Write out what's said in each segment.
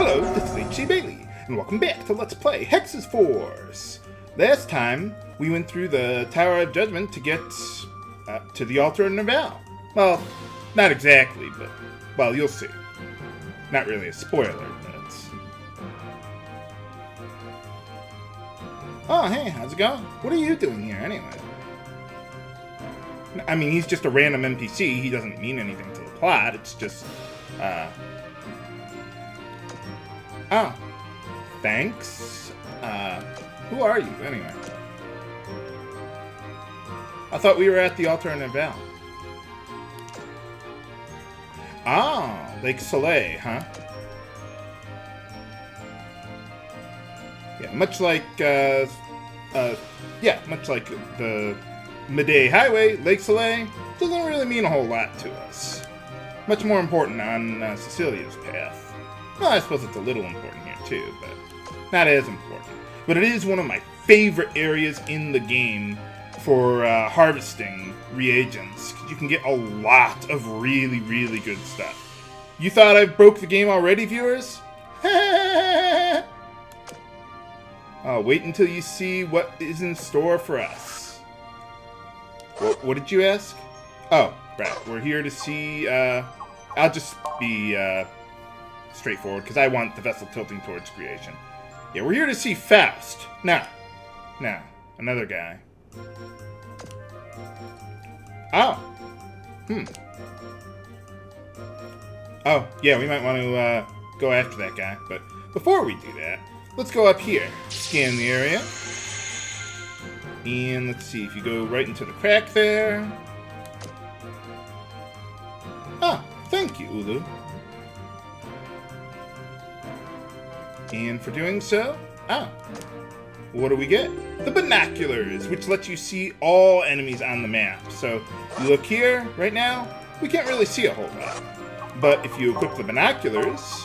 Hello, this is Hexyz, and welcome back to Let's Play Hexyz Force. Last time, we went through the Tower of Judgment to get to the Altar of Nervel. Well, not exactly, but, well, you'll see. Not really a spoiler, but... Oh, hey, how's it going? What are you doing here, anyway? I mean, he's just a random NPC. He doesn't mean anything to the plot. It's just, Oh, thanks. Who are you, anyway? I thought we were at the Altar of Nervel. Oh, Lake Soleil, huh? Yeah, much like, much like the Midday Highway, Lake Soleil doesn't really mean a whole lot to us. Much more important on Cecilia's path. Well, I suppose it's a little important here too, but not as important. But it is one of my favorite areas in the game for harvesting reagents, because you can get a lot of really, really good stuff. You thought I broke the game already, viewers? Oh, wait until you see what is in store for us. What did you ask? Oh, right. We're here to see... I'll just be... straightforward, because I want the vessel tilting towards creation. Yeah, we're here to see Faust. Now, another guy. Oh. Oh, yeah, we might want to go after that guy. But before we do that, let's go up here. Scan the area. And let's see, if you go right into the crack there. Oh, thank you, Ulu. And for doing so, what do we get? The binoculars, which lets you see all enemies on the map. So you look here, right now, we can't really see a whole lot. But if you equip the binoculars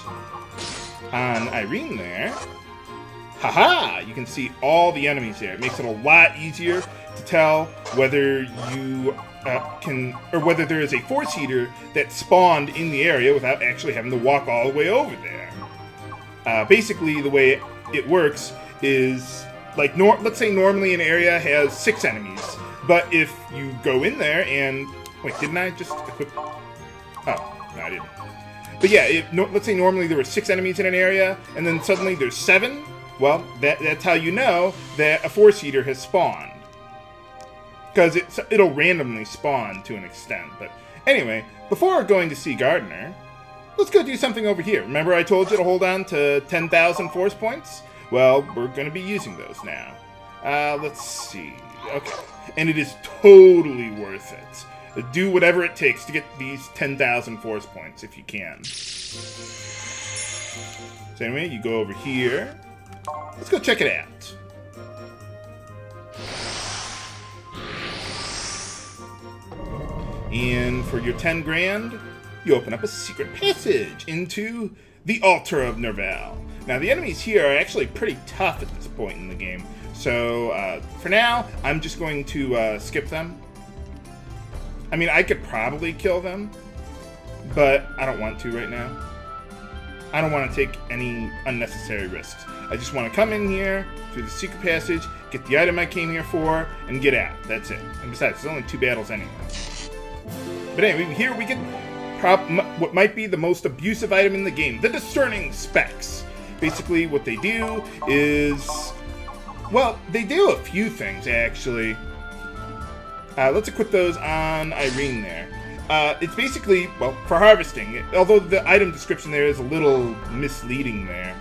on Irene there, haha, you can see all the enemies there. It makes it a lot easier to tell whether you whether there is a force heater that spawned in the area without actually having to walk all the way over there. Basically, the way it works is, like, let's say normally an area has 6 enemies, but if you go in there and... Wait, didn't I just equip... Oh, no, I didn't. But yeah, let's say normally there were 6 enemies in an area, and then suddenly there's 7. Well, that's how you know that a force heater has spawned. Because it'll randomly spawn to an extent. But anyway, before going to see Gardner... Let's go do something over here. Remember I told you to hold on to 10,000 force points? Well, we're going to be using those now. Let's see. Okay. And it is totally worth it. Do whatever it takes to get these 10,000 force points if you can. So anyway, you go over here. Let's go check it out. And for your 10 grand... you open up a secret passage into the Altar of Nervel. Now, the enemies here are actually pretty tough at this point in the game. So, for now, I'm just going to skip them. I mean, I could probably kill them, but I don't want to right now. I don't want to take any unnecessary risks. I just want to come in here, through the secret passage, get the item I came here for, and get out. That's it. And besides, there's only 2 battles anyway. But anyway, here we get... what might be the most abusive item in the game, the discerning specs. Basically, what they do is... well, they do a few things, actually. Let's equip those on Irene there. It's basically, well, for harvesting, although the item description there is a little misleading there.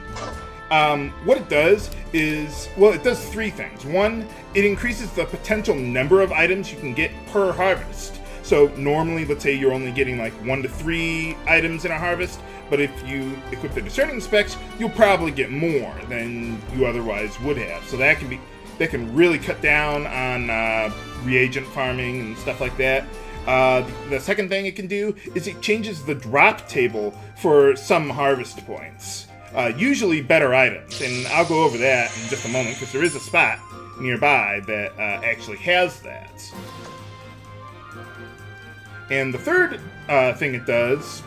What it does is, well, it does 3 things. 1, it increases the potential number of items you can get per harvest. So normally, let's say you're only getting like 1 to 3 items in a harvest, but if you equip the discerning specs, you'll probably get more than you otherwise would have. So that can really cut down on reagent farming and stuff like that. The second thing it can do is it changes the drop table for some harvest points. Usually better items, and I'll go over that in just a moment because there is a spot nearby that actually has that. And the third thing it does,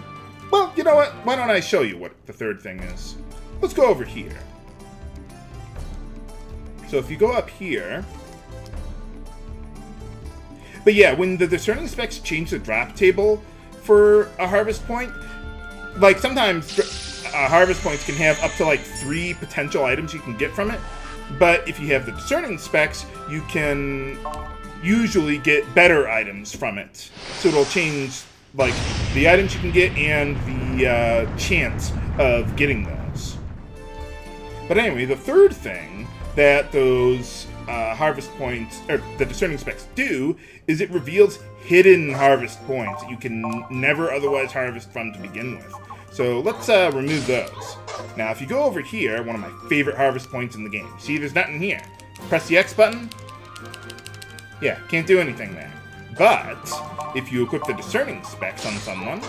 well, you know what? Why don't I show you what the third thing is? let's go over here. So if you go up here... But yeah, when the discerning specs change the drop table for a harvest point, like sometimes harvest points can have up to like 3 potential items you can get from it. But if you have the discerning specs, you can usually get better items from it. So it'll change like the items you can get and the chance of getting those. But anyway, the third thing that those harvest points, or the discerning specs do, is it reveals hidden harvest points that you can never otherwise harvest from to begin with. So let's remove those. Now if you go over here, one of my favorite harvest points in the game, see there's nothing here. Press the X button. Yeah, can't do anything there. But if you equip the discerning specs on someone,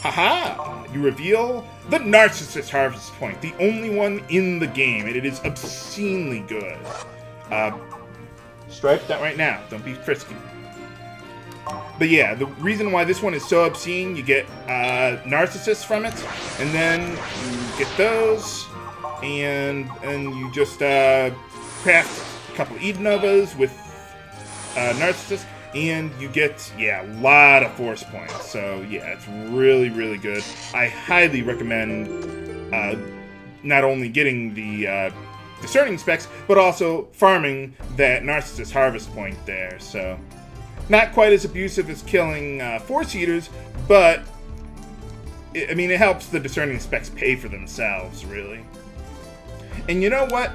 haha, you reveal the Narcissist harvest point, the only one in the game, and it is obscenely good. Stripe that right now, don't be frisky. But yeah, the reason why this one is so obscene, you get Narcissists from it, and then you get those, and you just craft a couple Edenovas with Narcissists, and you get, yeah, a lot of force points. So yeah, it's really, really good. I highly recommend not only getting the discerning specs, but also farming that Narcissist harvest point there. So not quite as abusive as killing Force Eaters, but I mean, it helps the discerning specs pay for themselves, really. And you know what?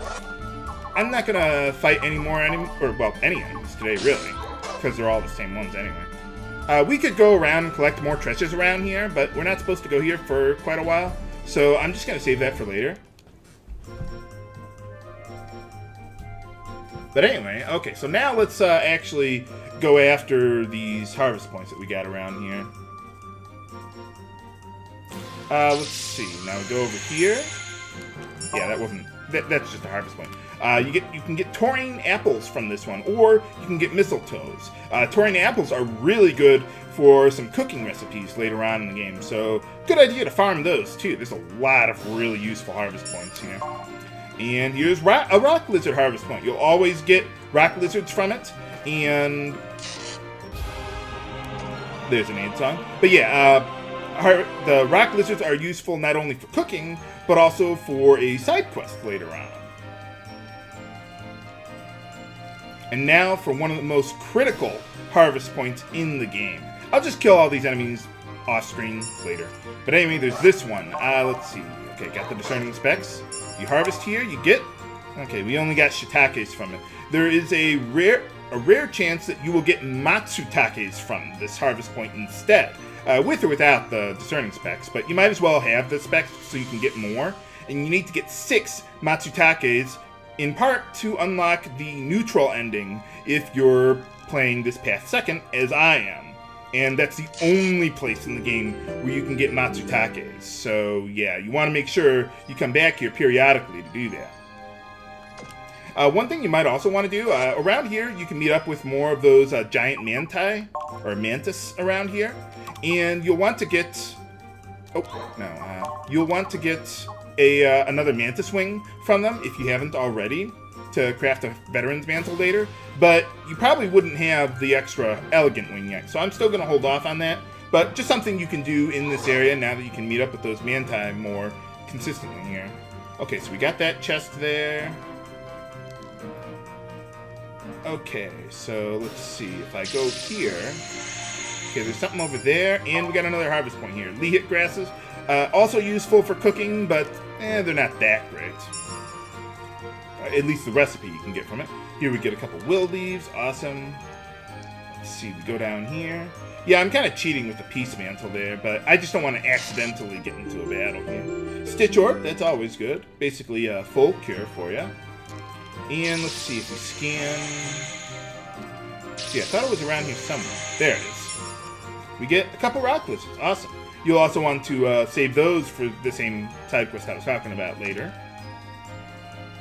I'm not gonna fight any enemies today, really, because they're all the same ones anyway. We could go around and collect more treasures around here, but we're not supposed to go here for quite a while, so I'm just gonna save that for later. But anyway, okay, so now let's actually go after these harvest points that we got around here. Let's see. Now we go over here. Yeah, that's just a harvest point. You can get taurine apples from this one, or you can get mistletoes. Taurine apples are really good for some cooking recipes later on in the game, so good idea to farm those too. There's a lot of really useful harvest points here. And here's a rock lizard harvest point. You'll always get rock lizards from it, and there's an aid song. But yeah, the rock lizards are useful not only for cooking, but also for a side quest later on. And now for one of the most critical harvest points in the game. I'll just kill all these enemies off screen later. But anyway, there's this one. Let's see. Okay, got the discerning specs. You harvest here, you get... Okay, we only got shiitakes from it. There is a rare chance that you will get matsutakes from this harvest point instead, with or without the discerning specs. But you might as well have the specs so you can get more. And you need to get 6 matsutakes, in part to unlock the neutral ending if you're playing this path second, as I am. And that's the only place in the game where you can get matsutakes. So yeah, you want to make sure you come back here periodically to do that. One thing you might also want to do, around here you can meet up with more of those giant manti, or mantis around here. And you'll want to get... you'll want to get another mantis wing from them if you haven't already, to craft a veteran's mantle later. But you probably wouldn't have the extra elegant wing yet, so I'm still going to hold off on that. But just something you can do in this area now that you can meet up with those manti more consistently here. Okay, so we got that chest there. Okay, so let's see. If I go here... Okay, there's something over there, and we got another harvest point here. Lehit grasses. Also useful for cooking, but they're not that great. At least the recipe you can get from it. Here we get a couple will leaves. Awesome. Let's see, we go down here. Yeah, I'm kind of cheating with the peace mantle there, but I just don't want to accidentally get into a battle here. Stitch orb, that's always good. Basically a full cure for you. And let's see if we scan. See, I thought it was around here somewhere. There it is. We get a couple rock lizards. Awesome. You'll also want to save those for the same side quest I was talking about later.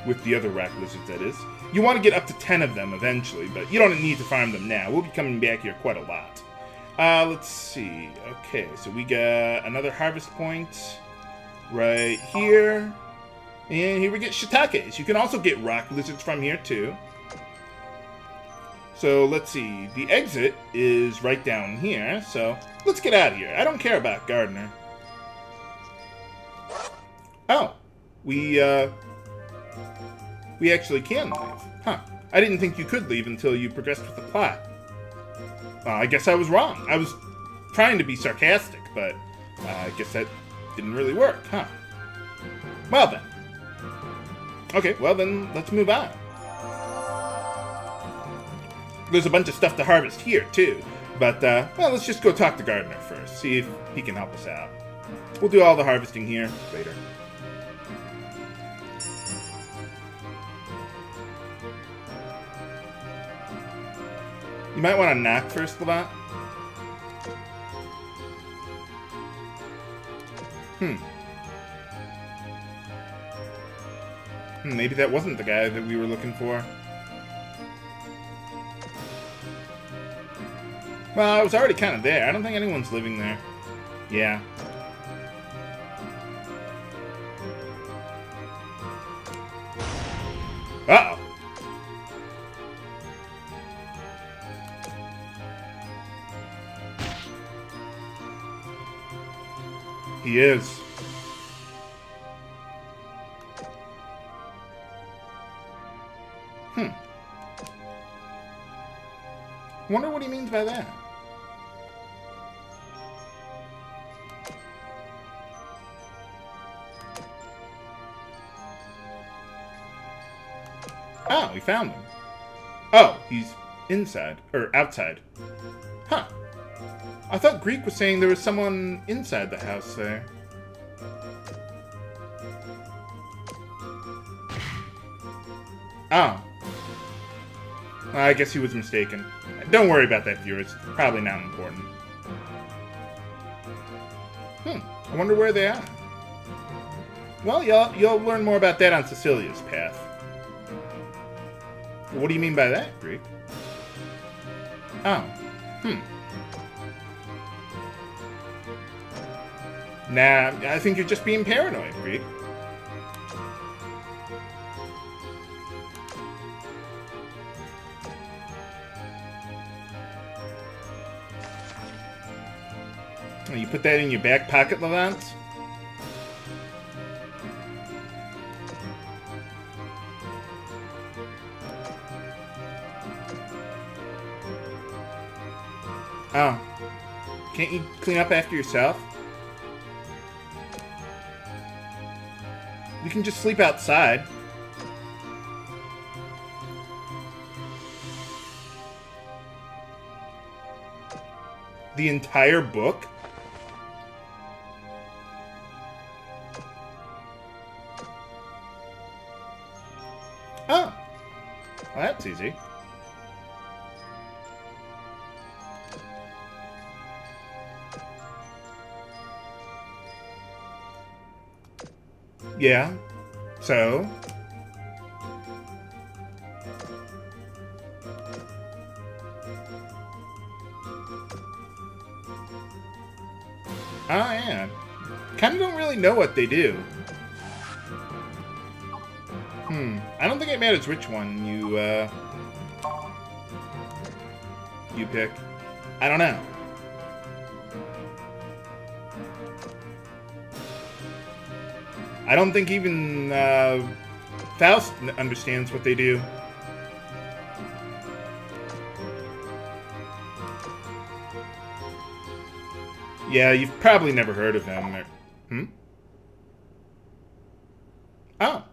With the other rock lizards, that is. You want to get up to 10 of them eventually, but you don't need to farm them now. We'll be coming back here quite a lot. Let's see. Okay, so we got another harvest point right here. And here we get shiitakes. You can also get rock lizards from here, too. So, let's see. The exit is right down here, so let's get out of here. I don't care about Gardner. Oh. We actually can leave. Huh. I didn't think you could leave until you progressed with the plot. I guess I was wrong. I was trying to be sarcastic, but I guess that didn't really work, huh? Well then. Okay, well then, let's move on. There's a bunch of stuff to harvest here, too. But, well, let's just go talk to Gardner first. See if he can help us out. We'll do all the harvesting here later. You might want to knock first, Levant. Maybe that wasn't the guy that we were looking for. Well, I was already kind of there. I don't think anyone's living there. Yeah. Uh-oh. He is. Wonder what he means by that. Oh, we found him. Oh, he's inside. Or outside. Huh. I thought Greek was saying there was someone inside the house there. Oh. I guess he was mistaken. Don't worry about that, viewer. It's probably not important. I wonder where they are. Well, you'll learn more about that on Cecilia's path. What do you mean by that, Greek? Oh. Nah, I think you're just being paranoid, Greek. You put that in your back pocket, Levant? Oh. Can't you clean up after yourself? You can just sleep outside. The entire book? Oh. Well, that's easy. Yeah. So? Oh, yeah. Kind of don't really know what they do. I don't think it matters which one you pick. I don't know. I don't think even Faust understands what they do. Yeah, you've probably never heard of him. Or, Oh.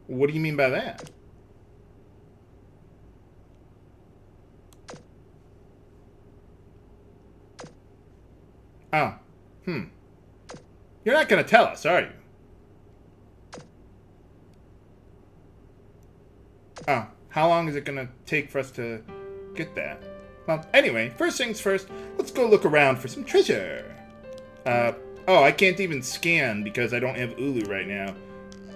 What do you mean by that? Oh. You're not going to tell us, are you? Oh. How long is it going to take for us to get that? Well, anyway, first things first, let's go look around for some treasure. Oh, I can't even scan because I don't have Ulu right now.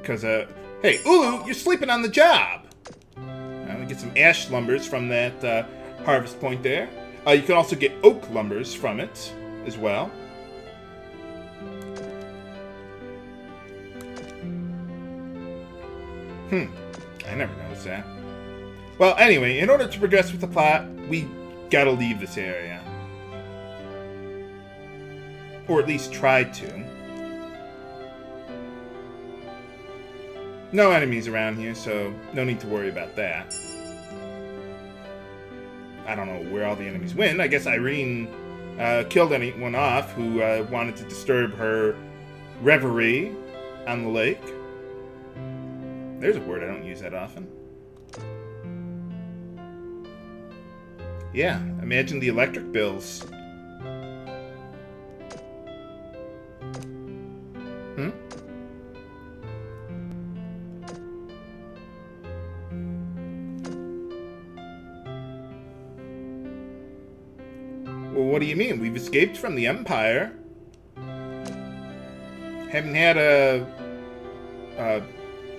Because, hey, Ulu, you're sleeping on the job! We get some ash lumbers from that harvest point there. You can also get oak lumbers from it as well. I never noticed that. Well, anyway, in order to progress with the plot, we gotta leave this area. Or at least try to. No enemies around here, so no need to worry about that. I don't know where all the enemies went. I guess Irene killed anyone off who wanted to disturb her reverie on the lake. There's a word I don't use that often. Yeah, imagine the electric bills. Well, what do you mean? We've escaped from the Empire. Haven't had a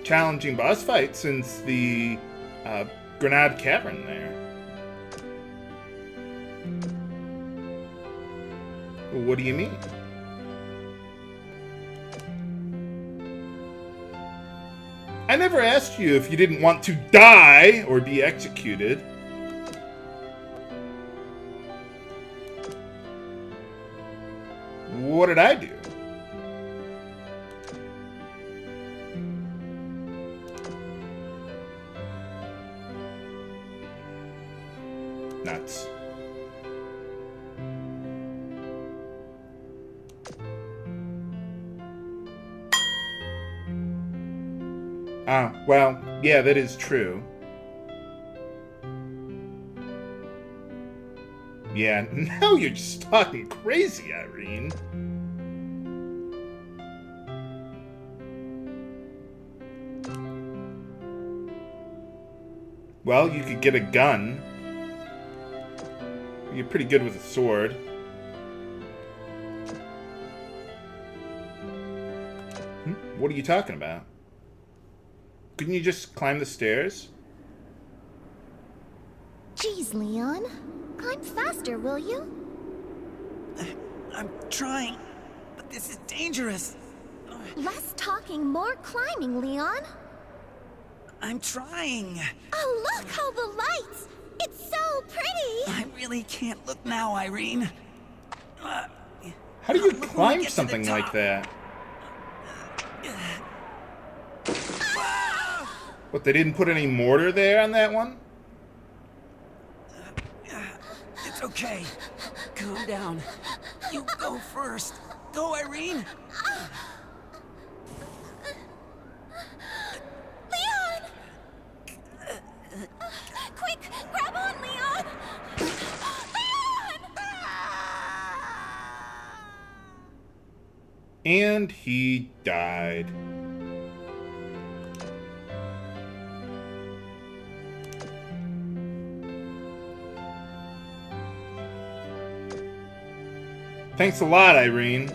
challenging boss fight since the Grenade Cavern there. Well, what do you mean? I never asked you if you didn't want to die or be executed. What did I do? Nuts. Ah, well, yeah, that is true. Yeah, now you're just talking crazy, Irene. Well, you could get a gun. You're pretty good with a sword. What are you talking about? Couldn't you just climb the stairs? Jeez, Leon. Climb faster, will you? I'm trying, but this is dangerous. Less talking, more climbing, Leon. I'm trying. Oh, look, all the lights! It's so pretty! I really can't look now, Irene. How do you climb something like that? What, they didn't put any mortar there on that one? It's okay. Calm down. You go first. Go, Irene. Leon! Quick, grab on, Leon! Leon! And he died. Thanks a lot, Irene.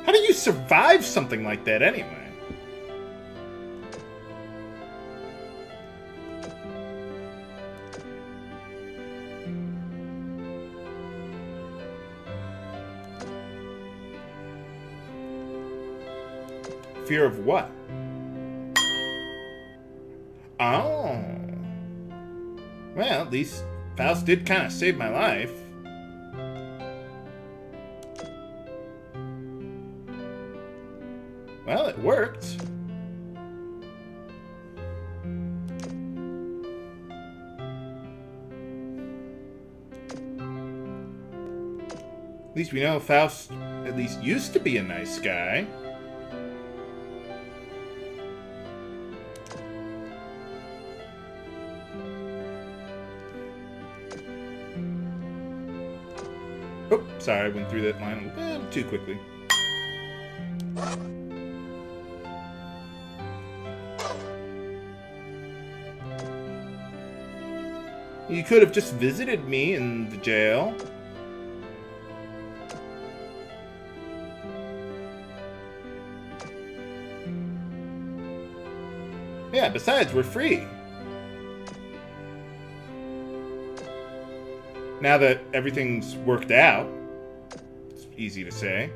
How do you survive something like that anyway? Fear of what? Oh. Well, at least Faust did kind of save my life. Well, it worked. At least we know Faust at least used to be a nice guy. Oh, sorry, I went through that line a little too quickly. You could have just visited me in the jail. Yeah, besides, we're free. Now that everything's worked out, it's easy to say.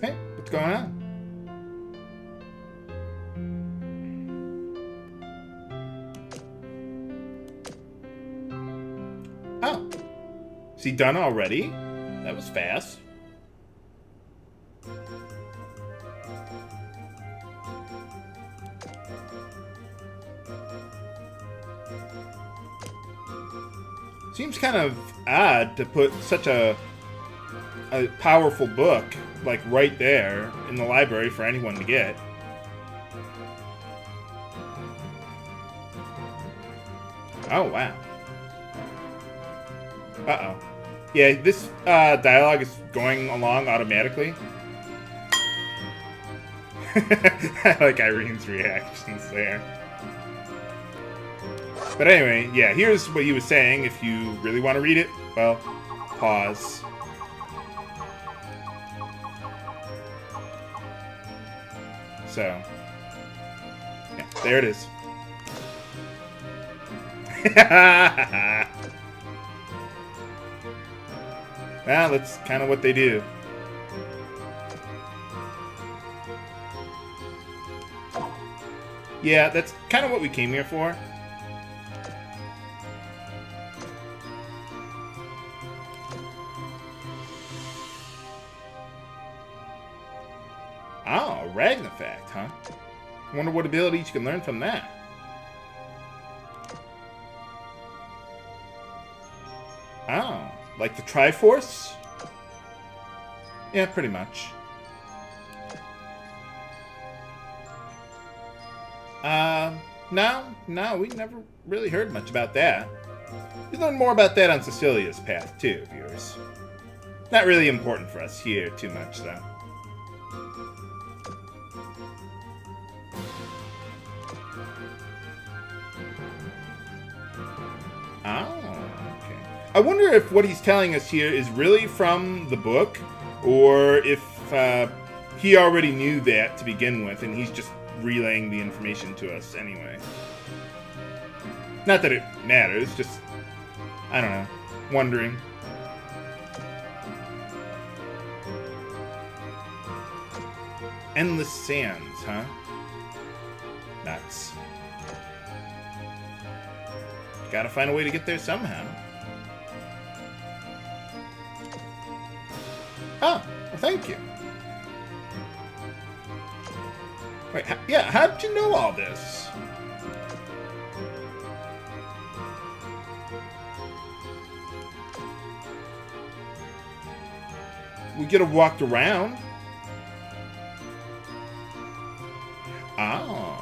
Hey, what's going on? Oh. Is he done already? That was fast. Seems kind of odd to put such a powerful book, like, right there in the library for anyone to get. Oh, wow. Uh-oh. Yeah, this dialogue is going along automatically. I like Irene's reactions there. But anyway, yeah, here's what he was saying. If you really want to read it, well, pause. So, yeah, there it is. Well, that's kind of what they do. Yeah, that's kind of what we came here for. Oh, Ragnafact, huh? I wonder what abilities you can learn from that. Oh, like the Triforce? Yeah, pretty much. No, we never really heard much about that. We learned more about that on Cecilia's path, too, viewers. Not really important for us here too much, though. Oh, okay. I wonder if what he's telling us here is really from the book, or if he already knew that to begin with, and he's just relaying the information to us anyway. Not that it matters, just, I don't know, wondering. Endless sands, huh? Nuts. Gotta find a way to get there somehow. Oh, well, thank you. Wait, yeah, how did you know all this? We could have walked around. Oh.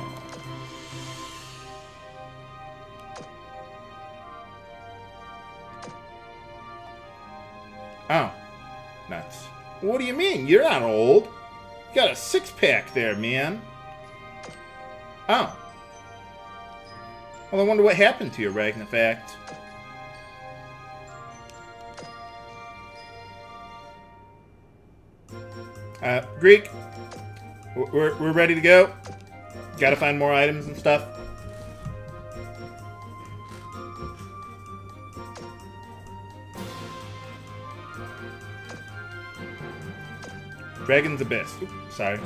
Oh. Nuts. What do you mean? You're not old. You got a six-pack there, man. Oh. Well, I wonder what happened to you, Ragnafact. Greek, we're ready to go. Gotta find more items and stuff. Dragon's Abyss. Oops, sorry.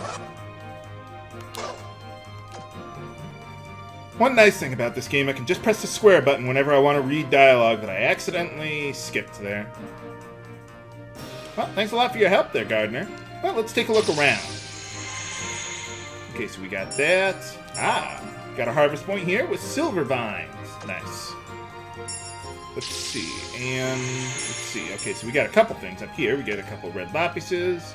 One nice thing about this game, I can just press the square button whenever I want to read dialogue that I accidentally skipped there. Well, thanks a lot for your help there, Gardner. Well, let's take a look around. Okay, so we got that. Ah, got a harvest point here with silver vines. Nice. Let's see, and let's see. Okay, so we got a couple things up here. We get a couple red lapises.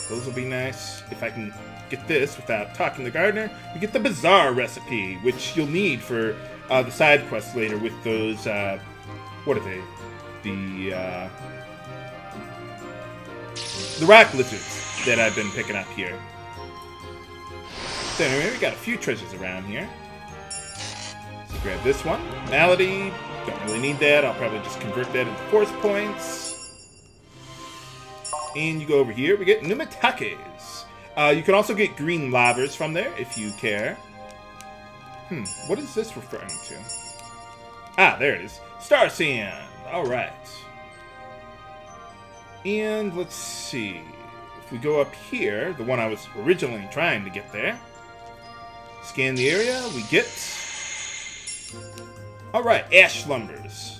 Those will be nice. If I can get this without talking to Gardner, we get the Bazaar recipe, which you'll need for the side quests later with those, what are they? The rock lizards that I've been picking up here. So anyway, we got a few treasures around here. Let's grab this one. Malady, don't really need that. I'll probably just convert that into force points. And you go over here, we get Numitakes. You can also get green lavers from there, if you care. What is this referring to? Ah, there it is. Star Sand. Alright. And let's see. If if we go up here, the one I was originally trying to get there, scan the area, we get... Alright, Ash Slumbers.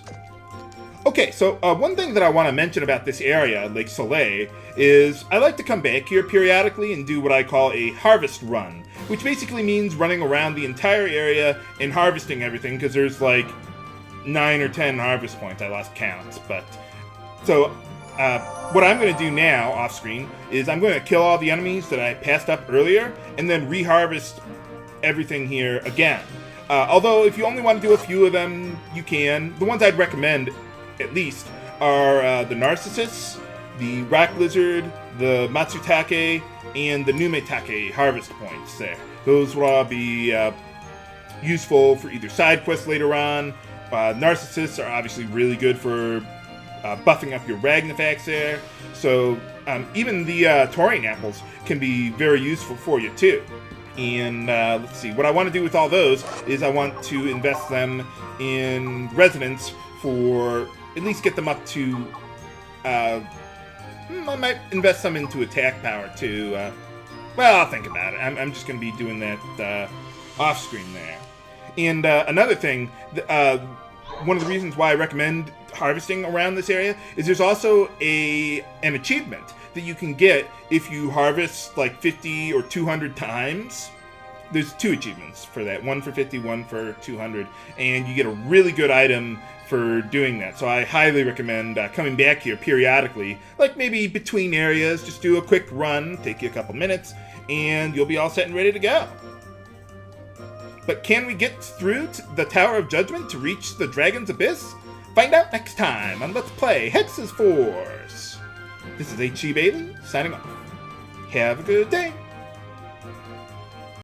Okay, so one thing that I want to mention about this area, Lake Soleil, is I like to come back here periodically and do what I call a harvest run, which basically means running around the entire area and harvesting everything, because there's like 9 or 10 harvest points. I lost count, but... So, what I'm going to do now, off screen, is I'm going to kill all the enemies that I passed up earlier, and then reharvest everything here again. Although, if you only want to do a few of them, you can. The ones I'd recommend, at least, are the Narcissus, the Rock Lizard, the Matsutake, and the Numetake harvest points there. Those will all be useful for either side quests later on. Narcissus are obviously really good for buffing up your Ragnifax there. So even the Taurian apples can be very useful for you too. And let's see, what I want to do with all those is I want to invest them in Resonance for at least get them up to... I might invest some into attack power too. Well, I'll think about it. I'm just going to be doing that off screen there. And another thing, one of the reasons why I recommend harvesting around this area is there's also an achievement that you can get if you harvest like 50 or 200 times. There's 2 achievements for that, one for 50, one for 200, and you get a really good item for doing that. So I highly recommend coming back here periodically, like maybe between areas, just do a quick run, take you a couple minutes, and you'll be all set and ready to go. But can we get through the Tower of Judgment to reach the Dragon's Abyss? Find out next time on Let's Play Hexyz Force. This is Hexyz Bailey, signing off. Have a good day.